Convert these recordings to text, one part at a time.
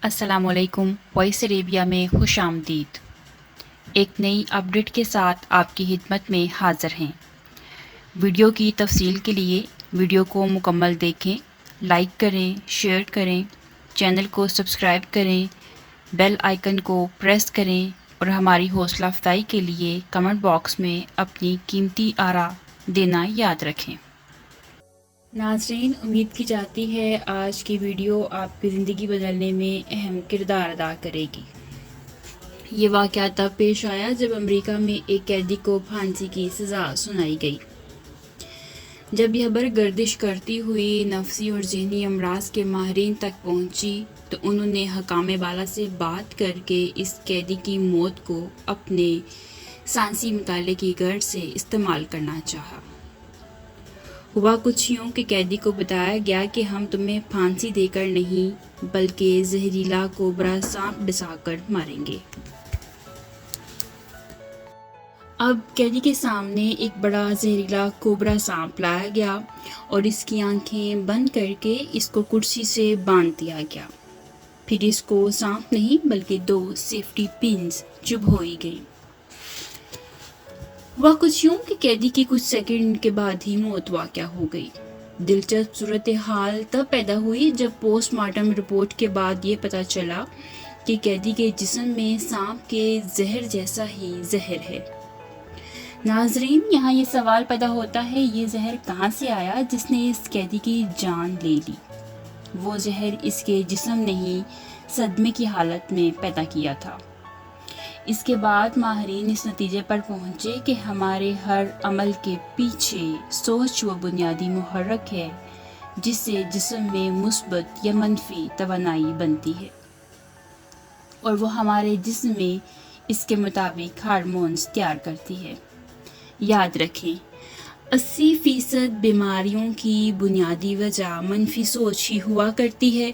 السلام علیکم، وائس عربیہ میں خوش آمدید۔ ایک نئی اپڈیٹ کے ساتھ آپ کی خدمت میں حاضر ہیں۔ ویڈیو کی تفصیل کے لیے ویڈیو کو مکمل دیکھیں، لائک کریں، شیئر کریں، چینل کو سبسکرائب کریں، بیل آئیکن کو پریس کریں اور ہماری حوصلہ افزائی کے لیے کمنٹ باکس میں اپنی قیمتی آراء دینا یاد رکھیں۔ ناظرین، امید کی جاتی ہے آج کی ویڈیو آپ کی زندگی بدلنے میں اہم کردار ادا کرے گی۔ یہ واقعہ تب پیش آیا جب امریکہ میں ایک قیدی کو پھانسی کی سزا سنائی گئی۔ جب یہ خبر گردش کرتی ہوئی نفسی اور ذہنی امراض کے ماہرین تک پہنچی تو انہوں نے حکام بالا سے بات کر کے اس قیدی کی موت کو اپنے سائنسی مطالعے کی غرض سے استعمال کرنا چاہا۔ ہوا کچھ یوں کہ قیدی کو بتایا گیا کہ ہم تمہیں پھانسی دے کر نہیں بلکہ زہریلا کوبرا سانپ ڈسا کر ماریں گے۔ اب قیدی کے سامنے ایک بڑا زہریلا کوبرا سانپ لایا گیا اور اس کی آنکھیں بند کر کے اس کو کرسی سے باندھ دیا گیا۔ پھر اس کو سانپ نہیں بلکہ 2 سیفٹی پنز چبھوئی گئیں۔ وہ کچھ یوں کہ قیدی کی کچھ سیکنڈ کے بعد ہی موت واقع ہو گئی۔ دلچسپ صورتحال تب پیدا ہوئی جب پوسٹ مارٹم رپورٹ کے بعد یہ پتہ چلا کہ قیدی کے جسم میں سانپ کے زہر جیسا ہی زہر ہے۔ ناظرین، یہاں یہ سوال پیدا ہوتا ہے، یہ زہر کہاں سے آیا جس نے اس قیدی کی جان لے لی؟ وہ زہر اس کے جسم نے ہی صدمے کی حالت میں پیدا کیا تھا۔ اس کے بعد ماہرین اس نتیجے پر پہنچے کہ ہمارے ہر عمل کے پیچھے سوچ و بنیادی محرک ہے جس سے جسم میں مثبت یا منفی توانائی بنتی ہے اور وہ ہمارے جسم میں اس کے مطابق ہارمونز تیار کرتی ہے۔ یاد رکھیں، 80% بیماریوں کی بنیادی وجہ منفی سوچ ہی ہوا کرتی ہے۔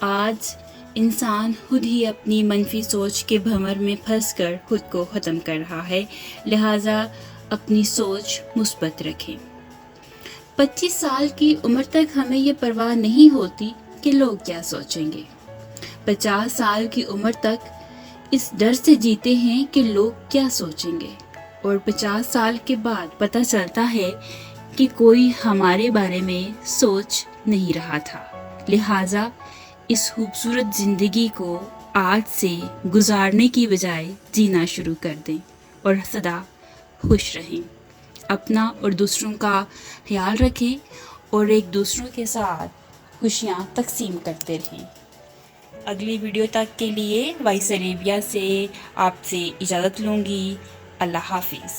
آج انسان خود ہی اپنی منفی سوچ کے بھنور میں پھنس کر خود کو ختم کر رہا ہے، لہٰذا اپنی سوچ مثبت رکھیں۔ 25 سال کی عمر تک ہمیں یہ پرواہ نہیں ہوتی کہ لوگ کیا سوچیں گے۔ 50 سال کی عمر تک اس ڈر سے جیتے ہیں کہ لوگ کیا سوچیں گے، اور 50 سال کے بعد پتہ چلتا ہے کہ کوئی ہمارے بارے میں سوچ نہیں رہا تھا۔ لہٰذا اس خوبصورت زندگی کو آج سے گزارنے کی بجائے جینا شروع کر دیں اور سدا خوش رہیں۔ اپنا اور دوسروں کا خیال رکھیں اور ایک دوسروں کے ساتھ خوشیاں تقسیم کرتے رہیں۔ اگلی ویڈیو تک کے لیے وائس عربیہ سے آپ سے اجازت لوں گی۔ اللہ حافظ۔